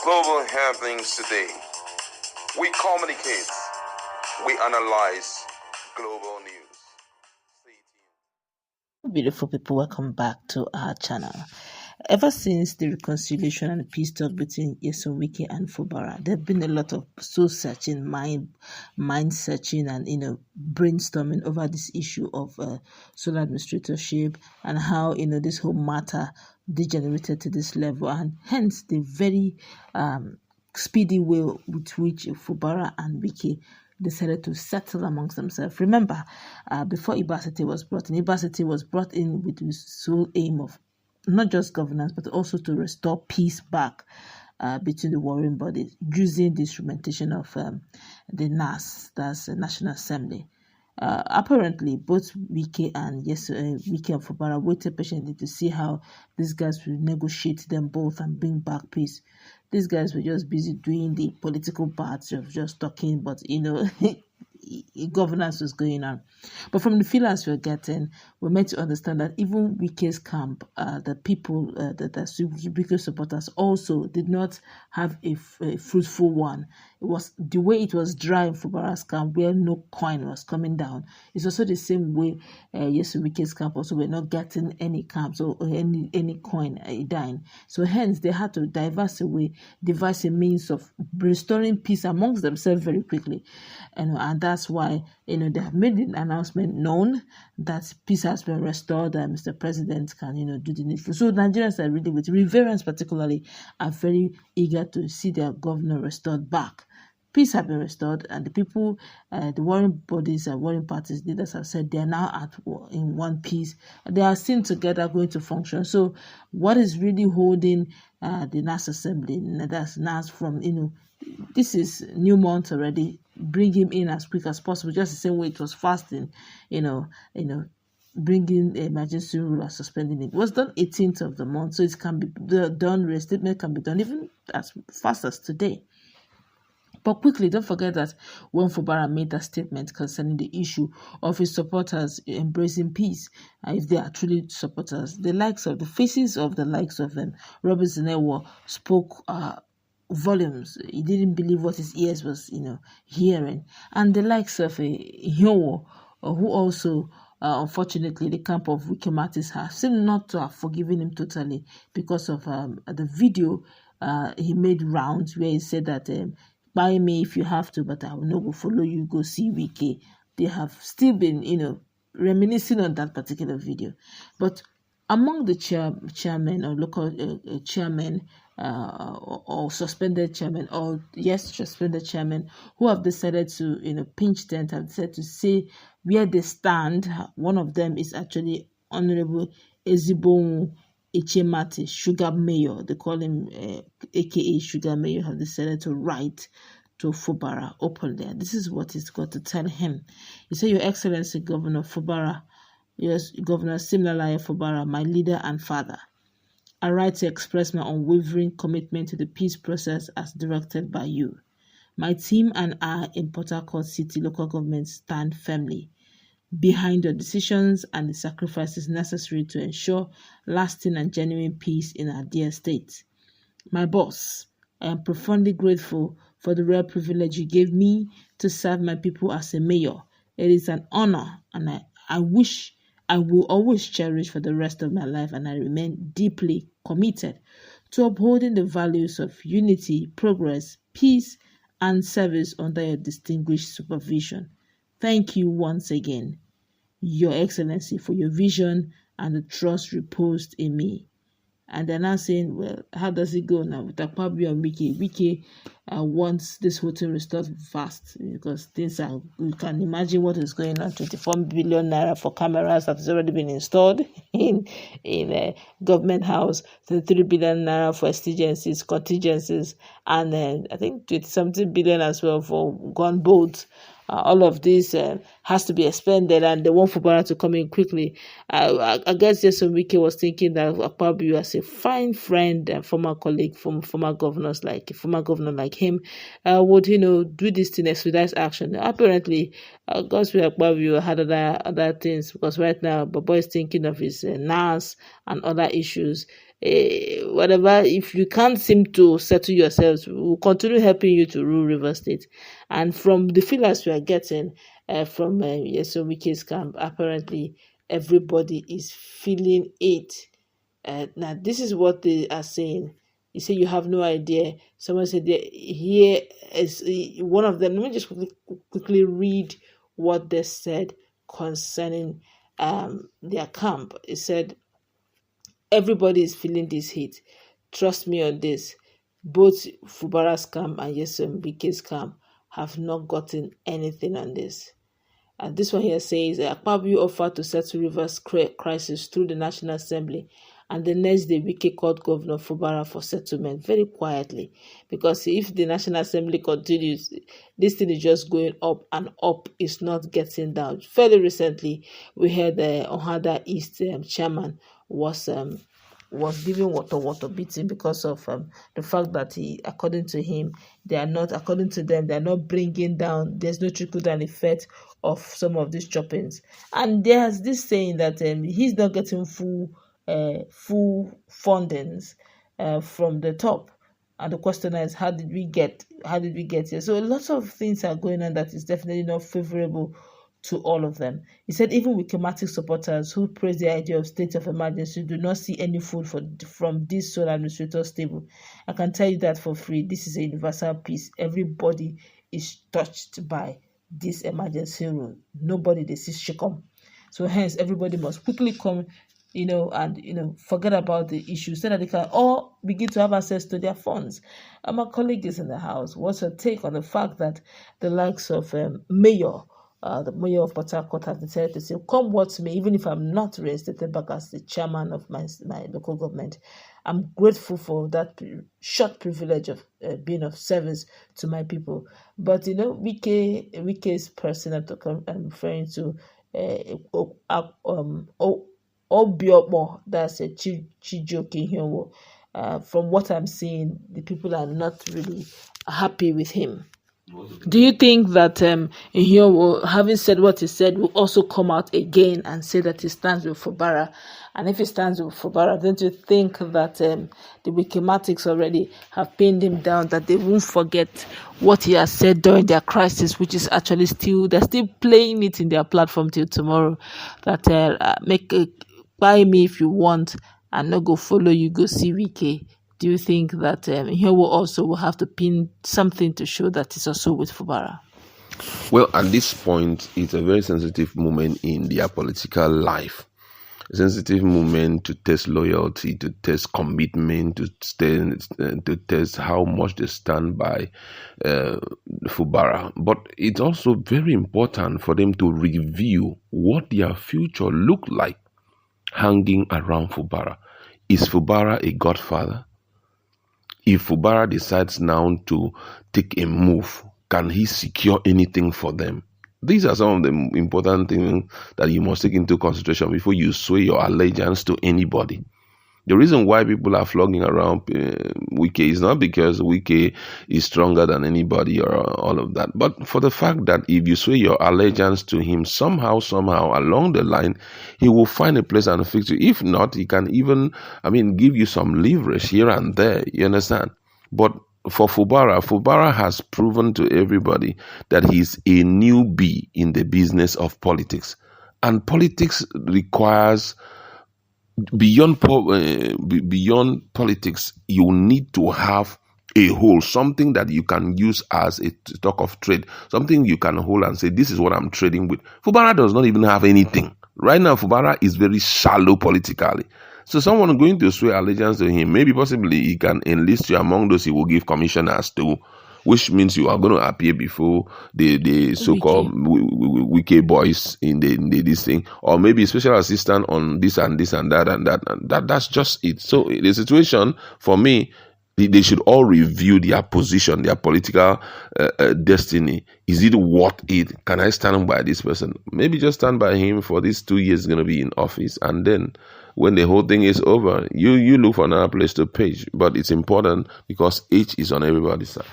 Global happenings today. We communicate. We analyze global news. Stay tuned. Beautiful people, welcome back to our channel. Ever since the reconciliation and the peace talk between Wike and Fubara, there have been a lot of soul searching, mind searching, and brainstorming over this issue of sole administratorship and how this whole matter degenerated to this level, and hence the very speedy way with which Fubara and Wike decided to settle amongst themselves. Remember, before Ibasity was brought in with the sole aim of not just governance, but also to restore peace back between the warring bodies, using the instrumentation of the NAS, that's the National Assembly. Apparently, both Wike and Fubara waited patiently to see how these guys will negotiate them both and bring back peace. These guys were just busy doing the political parts of just talking, but governance was going on. But from the feelers we're getting, we're meant to understand that even Wike's camp, the people that are Wike supporters also did not have a fruitful one. It was the way it was dry in Fubara's camp, where no coin was coming down. It's also the same way Wike's camp also were not getting any camps or any coin dying. So hence they had to devise a means of restoring peace amongst themselves very quickly, and that's why they have made the announcement known that peace has been restored and Mr. President can do the needful. So Nigerians are really, with Riverians particularly, are very eager to see their governor restored back. Peace has been restored, and the people, the warring bodies and warring parties leaders have said they are now in one piece. They are seen together going to function. So what is really holding the NAS Assembly, that's NAS from, this is new month already, bring him in as quick as possible, just the same way it was fasting, bringing emergency rule or suspending it. It was done 18th of the month, so it can be done, restatement can be done even as fast as today. But quickly, don't forget that when Fubara made that statement concerning the issue of his supporters embracing peace, if they are truly supporters, the faces of the likes of Robert Zinewo spoke volumes. He didn't believe what his ears was, hearing. And the likes of Hyowo, who also, unfortunately, the camp of Wike Martins have seemed not to have forgiven him totally because of the video he made rounds where he said that buy me if you have to, but I will not go follow you, go see Wike. They have still been, reminiscing on that particular video. But among the chairmen or local chairmen or suspended chairmen, suspended chairmen who have decided to, pinch tent, have decided to say where they stand. One of them is actually Honorable Ezibonwu Echemati, Sugar Mayor, they call him aka Sugar Mayor, have decided to write to Fubara openly. This is what he's got to tell him. He said, Your Excellency Governor Fubara, yes, Governor Simlalaya Fubara, my leader and father, I write to express my unwavering commitment to the peace process as directed by you. My team and I in Port Harcourt City local government stand firmly behind your decisions and the sacrifices necessary to ensure lasting and genuine peace in our dear state. My boss, I am profoundly grateful for the rare privilege you gave me to serve my people as a mayor. It is an honor, and I will always cherish for the rest of my life, and I remain deeply committed to upholding the values of unity, progress, peace, and service under your distinguished supervision. Thank you once again, Your Excellency, for your vision and the trust reposed in me. And they're now saying, well, how does it go now with Akpabio and Wike? Wike wants this whole thing restored fast because things are, you can imagine what is going on. 24 billion naira for cameras that has already been installed in a government house, 33 billion naira for contingencies, and I think 20-something billion as well for gunboats. All of this has to be expended, and they want Fubara to come in quickly. I guess Wike was thinking that Akpabio, as a fine friend and former colleague from former governor like him, would do this thing, expedite action. Apparently, Godswill Akpabio had other things, because right now Bobo is thinking of his NAS and other issues. whatever. If you can't seem to settle yourselves, we'll continue helping you to rule River State. And from the feelers we are getting from Wike's camp, apparently everybody is feeling it. Now, this is what they are saying. You say you have no idea. Someone said here is one of them. Let me just quickly read what they said concerning their camp. It said, everybody is feeling this heat. Trust me on this. Both Fubara's camp and Wike's camp have not gotten anything on this. And this one here says, Akpabio offered to settle Rivers crisis through the National Assembly, and the next day Wike called Governor Fubara for settlement very quietly, because if the National Assembly continues, this thing is just going up and up, it's not getting down. Fairly recently, we heard the Ohada East chairman was giving water beating because of the fact that according to them, they are not bringing down, there's no trickle down effect of some of these choppings. And there's this saying that he's not getting full fundings from the top. And the question is, how did we get here? So lots of things are going on that is definitely not favorable to all of them. He said even Wikematic supporters who praise the idea of state of emergency do not see any food from this sole administrator's table. I can tell you that for free. This is a universal peace. Everybody is touched by this emergency rule. Nobody they see shikom. So hence everybody must quickly come, and forget about the issue so that they can all begin to have access to their funds. And my colleague is in the house. What's her take on the fact that the likes of the mayor of Port Harcourt has decided to say, come what may, even if I'm not reinstated back as the chairman of my local government, I'm grateful for that short privilege of being of service to my people. But, Wike's person I'm referring to, Obiokpo, that's a Chijoke Hyowo. From what I'm seeing, the people are not really happy with him. Do you think that Hyowo, having said what he said, will also come out again and say that he stands with Fubara? And if he stands with Fubara, don't you think that the Wikematics already have pinned him down, that they won't forget what he has said during their crisis, which is actually they're still playing it in their platform till tomorrow, that buy me if you want and not go follow you, go see Wike. Do you think that Hyowo also will have to pin something to show that he's also with Fubara? Well, at this point, it's a very sensitive moment in their political life. A sensitive moment to test loyalty, to test commitment, to test how much they stand by Fubara. But it's also very important for them to review what their future look like hanging around Fubara. Is Fubara a godfather? If Fubara decides now to take a move, can he secure anything for them? These are some of the important things that you must take into consideration before you sway your allegiance to anybody. The reason why people are flogging around Wike is not because Wike is stronger than anybody or all of that, but for the fact that if you sway your allegiance to him, somehow along the line, he will find a place and fix you. If not, he can even, give you some leverage here and there. You understand? But for Fubara has proven to everybody that he's a newbie in the business of politics. And politics requires, beyond politics, you need to have a whole, something that you can use as a stock of trade, something you can hold and say, this is what I'm trading with. Fubara does not even have anything. Right now, Fubara is very shallow politically. So someone going to swear allegiance to him, maybe possibly he can enlist you among those he will give commissioners to, which means you are going to appear before the so-called Wike boys in this thing, or maybe special assistant on this and this and that and that. And that's just it. So the situation, for me, they should all review their position, their political destiny. Is it worth it? Can I stand by this person? Maybe just stand by him for these 2 years he's going to be in office, and then when the whole thing is over, you look for another place to pitch. But it's important because age is on everybody's side.